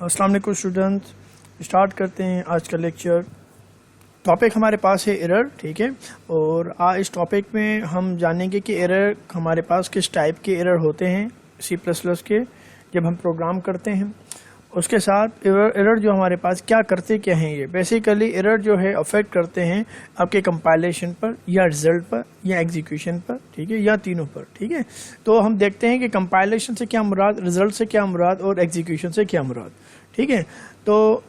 अस्सलाम वालेकुम students, start करते हैं आज का लेक्चर। टॉपिक हमारे पास है एरर, ठीक है। और आज इस टॉपिक में हम जानेंगे कि एरर हमारे पास किस टाइप के एरर होते हैं C++ के जब हम प्रोग्राम करते हैं। उसके साथ एरर जो हमारे पास क्या करते क्या हैं, ये बेसिकली एरर जो है अफेक्ट करते हैं आपके कंपाइलेशन पर या रिजल्ट पर या एग्जीक्यूशन पर, ठीक है, या तीनों पर, ठीक है। तो हम देखते हैं कि कंपाइलेशन से क्या मुराद, रिजल्ट से क्या मुराद और एग्जीक्यूशन से क्या मुराद, ठीक है। तो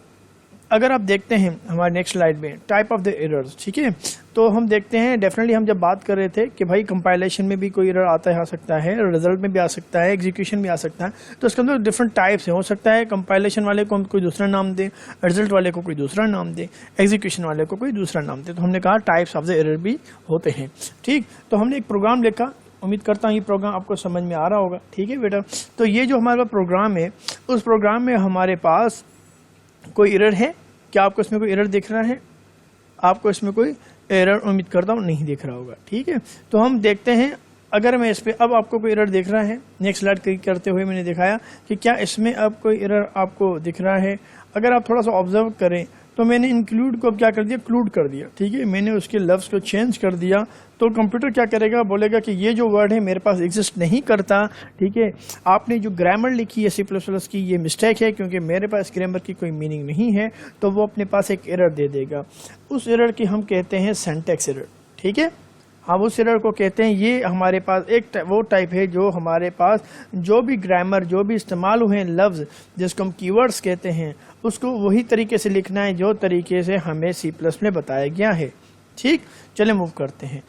अगर आप देखते हैं हमारे नेक्स्ट स्लाइड में टाइप ऑफ द एरर्स, ठीक है, तो हम देखते हैं डेफिनेटली हम जब बात कर रहे थे कि भाई कंपाइलेशन में भी कोई एरर आ सकता है, रिजल्ट में भी आ सकता है, एग्जीक्यूशन भी आ सकता है। तो इसके अंदर डिफरेंट टाइप्स हैं। हो सकता है कंपाइलेशन वाले को हम कोई दूसरा नाम दें, रिजल्ट वाले को कोई दूसरा नाम दें, एग्जीक्यूशन वाले को कोई दूसरा नाम दें। तो हमने कहा टाइप्स ऑफ द एरर भी होते हैं, ठीक। तो हमने एक प्रोग्राम लिखा, उम्मीद करता हूँ ये प्रोग्राम आपको समझ में आ रहा होगा, ठीक है बेटा। तो ये जो हमारा प्रोग्राम है, उस प्रोग्राम में हमारे पास कोई एरर है। क्या आपको इसमें कोई एरर दिख रहा है? आपको इसमें कोई एरर उम्मीद करता हूँ नहीं दिख रहा होगा, ठीक है। तो हम देखते हैं, अगर मैं इस पे अब आपको कोई एरर दिख रहा है, नेक्स्ट स्लाइड क्लिक करते हुए मैंने दिखाया कि क्या इसमें अब कोई एरर आपको दिख रहा है। अगर आप थोड़ा सा ऑब्जर्व करें तो मैंने इंक्लूड को अब क्या कर दिया, क्लूड कर दिया, ठीक है। मैंने उसके लफ्ज़ को चेंज कर दिया। तो कंप्यूटर क्या करेगा, बोलेगा कि ये जो वर्ड है मेरे पास एग्जिस्ट नहीं करता, ठीक है। आपने जो ग्रामर लिखी है C++ की, ये मिस्टेक है क्योंकि मेरे पास ग्रामर की कोई मीनिंग नहीं है। तो वो अपने पास एक एरर दे देगा। उस एरर की हम कहते हैं सिंटैक्स एरर, ठीक है। हम उस एरर को कहते हैं, ये हमारे पास एक वो टाइप है जो हमारे पास जो भी ग्रामर, जो भी इस्तेमाल हुए हैं लफ्ज़, जिसको हम कीवर्ड्स कहते हैं, उसको वही तरीके से लिखना है जो तरीके से हमें C++ में बताया गया है, ठीक। चले मूव करते हैं।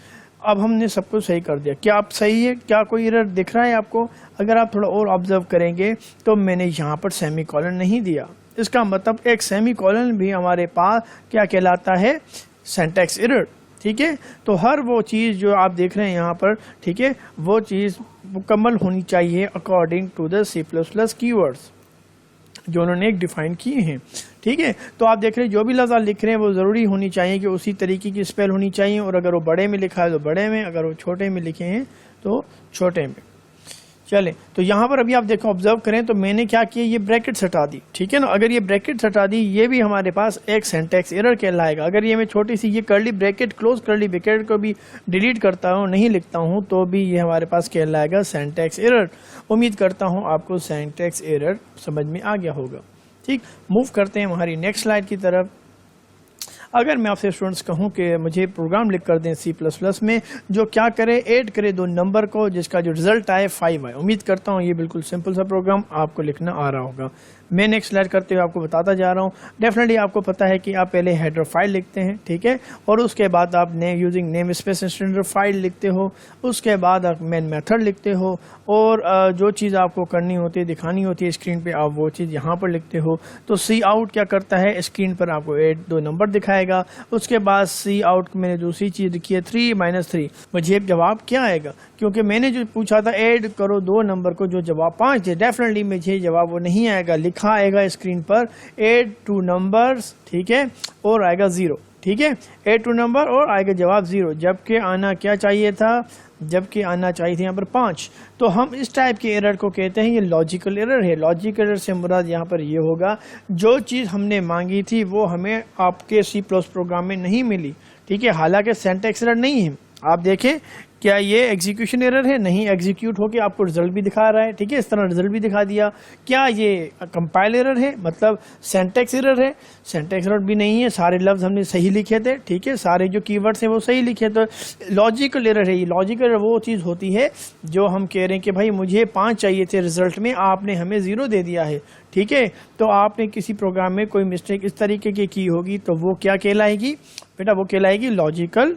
अब हमने सब कुछ सही कर दिया। क्या आप सही है? क्या कोई एरर दिख रहा है आपको? अगर आप थोड़ा और ऑब्जर्व करेंगे तो मैंने यहाँ पर सेमीकोलन नहीं दिया। इसका मतलब एक सेमीकोलन भी हमारे पास क्या कहलाता है, सिंटैक्स एरर, ठीक है। तो हर वो चीज़ जो आप देख रहे हैं यहाँ पर, ठीक है, वो चीज़ मुकम्मल होनी चाहिए according to the C++ keywords जो उन्होंने एक डिफाइन किए हैं, ठीक है। तो आप देख रहे हैं जो भी लफ्ज़ आप लिख रहे हैं वो ज़रूरी होनी चाहिए कि उसी तरीके की स्पेल होनी चाहिए। और अगर वो बड़े में लिखा है तो बड़े में, अगर वो छोटे में लिखे हैं तो छोटे में। चले, तो यहाँ पर अभी आप देखो, ऑब्जर्व करें तो मैंने क्या किया, ये ब्रैकेट्स हटा दी, ठीक है ना। अगर ये ब्रैकेट्स हटा दी, ये भी हमारे पास एक सिंटैक्स एरर कहलाएगा। अगर ये मैं छोटी सी ये curly bracket, close curly bracket को भी डिलीट करता हूँ, नहीं लिखता हूँ, तो भी ये हमारे पास कहलाएगा सिंटैक्स एरर। उम्मीद करता हूँ आपको सिंटैक्स एरर समझ में आ गया होगा, ठीक। मूव करते हैं हमारी नेक्स्ट स्लाइड की तरफ। अगर मैं आपसे स्टूडेंट्स कहूं कि मुझे प्रोग्राम लिख कर दें C++ में जो क्या करे, ऐड करे दो नंबर को जिसका जो रिजल्ट आए 5 आए। उम्मीद करता हूं ये बिल्कुल सिंपल सा प्रोग्राम आपको लिखना आ रहा होगा। मैं नेक्स्ट स्लाइड करते हुए आपको बताता जा रहा हूं। डेफिनेटली आपको पता है कि आप पहले हेडर फाइल लिखते हैं, ठीक है, और उसके बाद आप using name space standard file लिखते हो। उसके बाद आप मेन मेथड लिखते हो और जो चीज़ आपको करनी होती है, दिखानी होती है स्क्रीन पे, आप वो चीज़ यहाँ पर लिखते हो। तो सी आउट क्या करता है, स्क्रीन पर आपको ऐड दो नंबर दिखाएगा। उसके बाद सी आउट मैंने दूसरी चीज़ लिखी है 3 - 3। मुझे एक जवाब क्या आएगा, क्योंकि मैंने जो पूछा था ऐड करो दो नंबर को, जो जवाब 5 है, डेफिनेटली मुझे जवाब वो नहीं आएगा। लिखा आएगा स्क्रीन पर ऐड 2 नंबर्स, ठीक है, और आएगा 0, ठीक है, ऐड 2 नंबर और आएगा जवाब 0, जबकि आना क्या चाहिए था, जबकि आना चाहिए था यहाँ पर 5। तो हम इस टाइप के एरर को कहते हैं ये लॉजिकल एरर है। लॉजिकल एरर से मुराद यहाँ पर ये होगा, जो चीज़ हमने मांगी थी वो हमें आपके C+ प्रोग्राम में नहीं मिली, ठीक है। हालांकि सिंटैक्स एरर नहीं है। आप देखें, क्या ये एग्जीक्यूशन एरर है? नहीं, एग्जीक्यूट होकर आपको रिजल्ट भी दिखा रहा है, ठीक है, इस तरह रिजल्ट भी दिखा दिया। क्या ये कंपाइल एरर है, मतलब सिंटैक्स एरर है? सिंटैक्स एरर भी नहीं है, सारे लफ्ज हमने सही लिखे थे, ठीक है, सारे जो कीवर्ड्स हैं वो सही लिखे। तो लॉजिकल एरर है। ये लॉजिकल एरर वो चीज़ होती है जो हम कह रहे हैं कि भाई मुझे 5 चाहिए थे रिजल्ट में, आपने हमें 0 दे दिया है, ठीक है। तो आपने किसी प्रोग्राम में कोई मिस्टेक इस तरीके की होगी तो वो क्या कहलाएगी बेटा, वो कहलाएगी लॉजिकल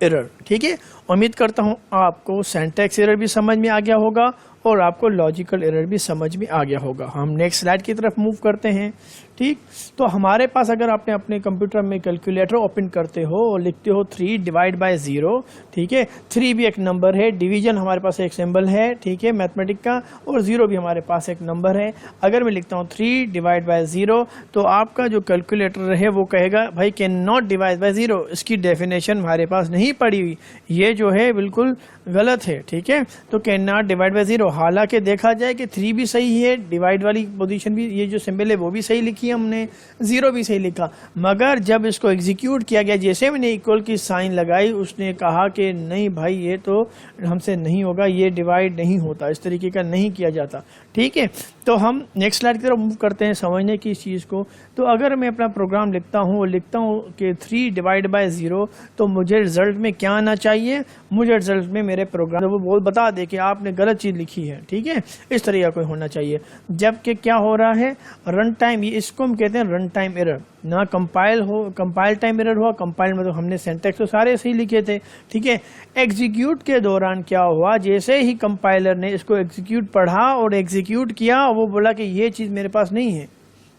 एरर, ठीक है। उम्मीद करता हूं आपको सिंटैक्स एरर भी समझ में आ गया होगा और आपको लॉजिकल एरर भी समझ में आ गया होगा। हम नेक्स्ट स्लाइड की तरफ मूव करते हैं, ठीक। तो हमारे पास अगर आपने अपने कंप्यूटर में कैलकुलेटर ओपन करते हो और लिखते हो 3/0, ठीक है, 3 भी एक नंबर है, डिवीजन हमारे पास एक सिंबल है, ठीक है, मैथमेटिक का, और 0 भी हमारे पास एक नंबर है। अगर मैं लिखता हूँ 3/0 तो आपका जो कैलकुलेटर है वो कहेगा भाई कैन नॉट डिवाइड बाय 0। इसकी डेफिनेशन हमारे पास नहीं पड़ी हुई, ये जो है बिल्कुल गलत है, ठीक है। तो कैन नॉट डिवाइड बाय 0, हालांकि देखा जाए कि 3 भी सही है, डिवाइड वाली पोजीशन भी, ये जो सिंबल है वो भी सही लिखी है हमने, 0 भी सही लिखा, मगर जब इसको एग्जीक्यूट किया गया, जैसे मैंने इक्वल की साइन लगाई, उसने कहा कि नहीं भाई ये तो हमसे नहीं होगा, ये डिवाइड नहीं होता, इस तरीके का नहीं किया जाता। ठीक है, तो हम नेक्स्ट स्लाइड की तरफ मूव करते हैं समझने की इस चीज़ को। तो अगर मैं अपना प्रोग्राम लिखता हूँ कि 3 डिवाइड बाय 0, तो मुझे रिजल्ट में क्या आना चाहिए, मुझे रिजल्ट में मेरे प्रोग्राम वो बता दे कि आपने गलत चीज़ लिखी है। ठीक है, इस तरह का कोई होना चाहिए। जबकि क्या हो रहा है, रन टाइम, इसको हम कहते हैं रन टाइम एरर, ना कंपाइल टाइम एरर हुआ। कंपाइल में तो हमने सिंटैक्स तो सारे सही लिखे थे। ठीक है, एग्जीक्यूट के दौरान क्या हुआ, जैसे ही कंपाइलर ने इसको एग्जीक्यूट पढ़ा और एग्जीक्यूट किया, वो बोला कि ये चीज़ मेरे पास नहीं है,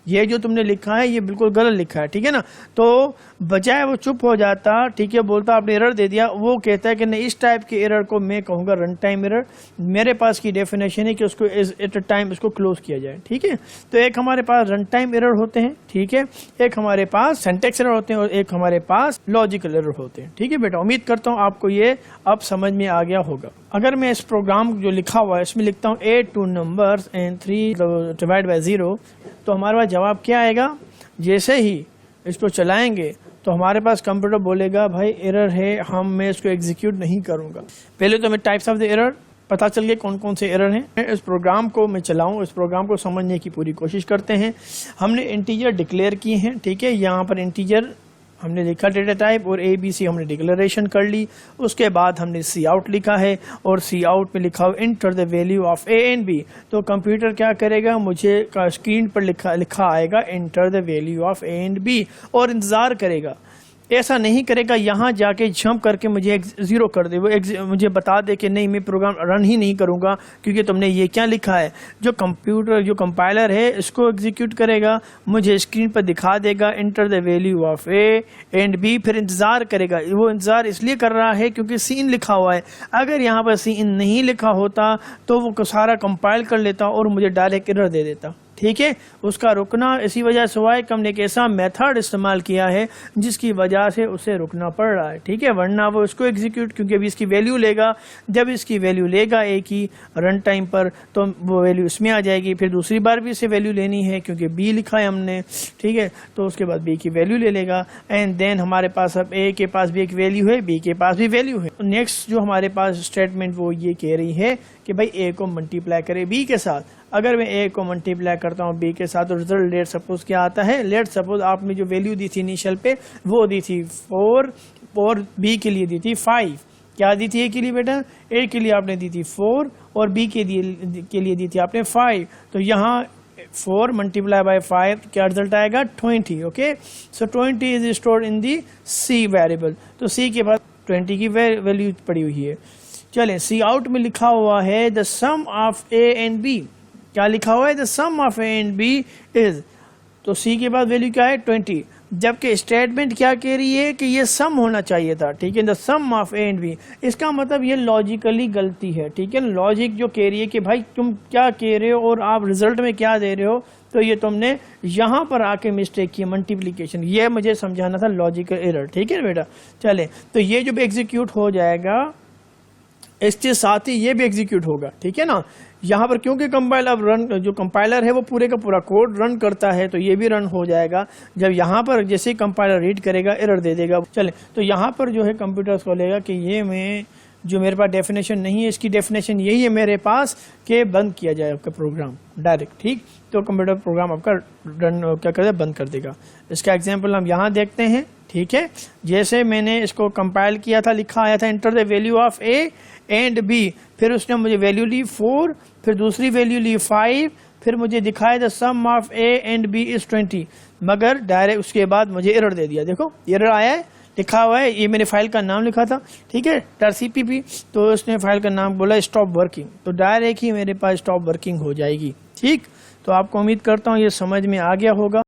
ये जो तुमने लिखा है ये बिल्कुल गलत लिखा है। ठीक है ना, तो बजाय वो चुप हो जाता, ठीक है, बोलता आपने एरर दे दिया, वो कहता है कि नहीं, इस टाइप के एरर को मैं कहूँगा रन टाइम एरर। मेरे पास की डेफिनेशन है कि उसको एट अ टाइम इसको क्लोज किया जाए। ठीक है, तो एक हमारे पास रन टाइम एरर होते हैं, ठीक है, एक हमारे पास सिंटैक्स एरर होते हैं और एक हमारे पास लॉजिकल एरर होते हैं। ठीक है बेटा, उम्मीद करता हूँ आपको ये अब समझ में आ गया होगा। अगर मैं इस प्रोग्राम जो लिखा हुआ है इसमें लिखता हूँ 8 2 नंबर्स एंड 3 डिवाइड बाय 0, तो हमारे पास जवाब क्या आएगा, जैसे ही इसको चलाएंगे तो हमारे पास कंप्यूटर बोलेगा भाई एरर है, मैं इसको एग्जीक्यूट नहीं करूंगा। पहले तो मैं टाइप्स ऑफ द एरर पता चल गए कौन कौन से एरर हैं। इस प्रोग्राम को मैं चलाऊं, इस प्रोग्राम को समझने की पूरी कोशिश करते हैं। हमने इंटीजर डिक्लेयर किए हैं। ठीक है, यहाँ पर इंटीजर हमने लिखा डेटा टाइप और ABC हमने डिक्लेरेशन कर ली। उसके बाद हमने सी आउट लिखा है और सी आउट में लिखा हुआ enter the value of A and B। तो कंप्यूटर क्या करेगा, मुझे स्क्रीन पर लिखा आएगा enter the value of A and B और इंतजार करेगा। ऐसा नहीं करेगा यहाँ जाके जंप करके मुझे 0 कर दे, वो मुझे बता दे कि नहीं मैं प्रोग्राम रन ही नहीं करूँगा क्योंकि तुमने ये क्या लिखा है। जो कंपाइलर है इसको एग्जीक्यूट करेगा, मुझे स्क्रीन पर दिखा देगा enter the value of A and B, फिर इंतज़ार करेगा। वो इंतज़ार इसलिए कर रहा है क्योंकि सीन लिखा हुआ है। अगर यहाँ पर सीन नहीं लिखा होता तो वो सारा कंपाइल कर लेता और मुझे डायरेक्ट एरर दे देता। ठीक है, उसका रुकना इसी वजह से हुआ है कि हमने एक ऐसा मेथड इस्तेमाल किया है जिसकी वजह से उसे रुकना पड़ रहा है। ठीक है, वरना वो इसको एग्जीक्यूट, क्योंकि अभी इसकी वैल्यू लेगा, जब इसकी वैल्यू लेगा A की रन टाइम पर तो वो वैल्यू इसमें आ जाएगी। फिर दूसरी बार भी इसे वैल्यू लेनी है क्योंकि B लिखा है हमने। ठीक है, तो उसके बाद B की वैल्यू ले लेगा एंड देन हमारे पास अब A के पास भी एक वैल्यू है, B के पास भी वैल्यू है। नेक्स्ट जो हमारे पास स्टेटमेंट वो ये कह रही है कि भाई A को मल्टीप्लाई करे B के साथ। अगर मैं A को मल्टीप्लाई करता हूँ B के साथ तो रिजल्ट लेट सपोज क्या आता है, लेट सपोज आपने जो वैल्यू दी थी इनिशियल पे वो दी थी 4 और B के लिए दी थी 5। क्या दी थी A के लिए बेटा, A के लिए आपने दी थी 4 और B के लिए दी थी आपने 5। तो यहाँ 4 मल्टीप्लाई बाय 5 क्या रिजल्ट आएगा 20। Okay, so 20 is stored in the C variable. तो C के बाद 20 की वैल्यू पड़ी हुई है। चलें, सी आउट में लिखा हुआ है the sum of A and B। क्या लिखा हुआ है, the sum of A and B is, तो C के बाद वैल्यू क्या है 20, जबकि स्टेटमेंट क्या कह रही है कि ये सम होना चाहिए था। ठीक है, the sum of A and B, इसका मतलब ये लॉजिकली गलती है। ठीक है, लॉजिक जो कह रही है कि भाई तुम क्या कह रहे हो और आप रिजल्ट में क्या दे रहे हो, तो ये तुमने यहाँ पर आके मिस्टेक की, मल्टीप्लिकेशन, ये मुझे समझाना था लॉजिकल एरर। ठीक है बेटा, चले, तो ये जब एग्जीक्यूट हो जाएगा इसके साथ ही ये भी एग्जीक्यूट होगा। ठीक है ना, यहाँ पर क्योंकि जो कंपाइलर है वो पूरे का पूरा कोड रन करता है तो ये भी रन हो जाएगा। जब यहाँ पर जैसे ही कंपाइलर रीड करेगा एरर दे देगा। चले, तो यहाँ पर जो है कंप्यूटर को लेगा कि ये जो मेरे पास डेफिनेशन नहीं है, इसकी डेफिनेशन यही है मेरे पास कि बंद किया जाए आपका प्रोग्राम डायरेक्ट। ठीक, तो कंप्यूटर प्रोग्राम आपका रन क्या कर देगा, बंद कर देगा। इसका एग्जाम्पल हम यहाँ देखते हैं। ठीक है, जैसे मैंने इसको कंपाइल किया था, लिखा आया था enter the value of A and B, फिर उसने मुझे वैल्यू ली 4, फिर दूसरी वैल्यू ली 5, फिर मुझे दिखाया the sum of A and B is 20, मगर डायरेक्ट उसके बाद मुझे एरर दे दिया। देखो एरर आया है, लिखा हुआ है, ये मैंने फाइल का नाम लिखा था। ठीक है, .cpp, तो उसने फाइल का नाम बोला स्टॉप वर्किंग, तो डायरेक्ट ही मेरे पास स्टॉप वर्किंग हो जाएगी। ठीक, तो आपको उम्मीद करता हूँ ये समझ में आ गया होगा।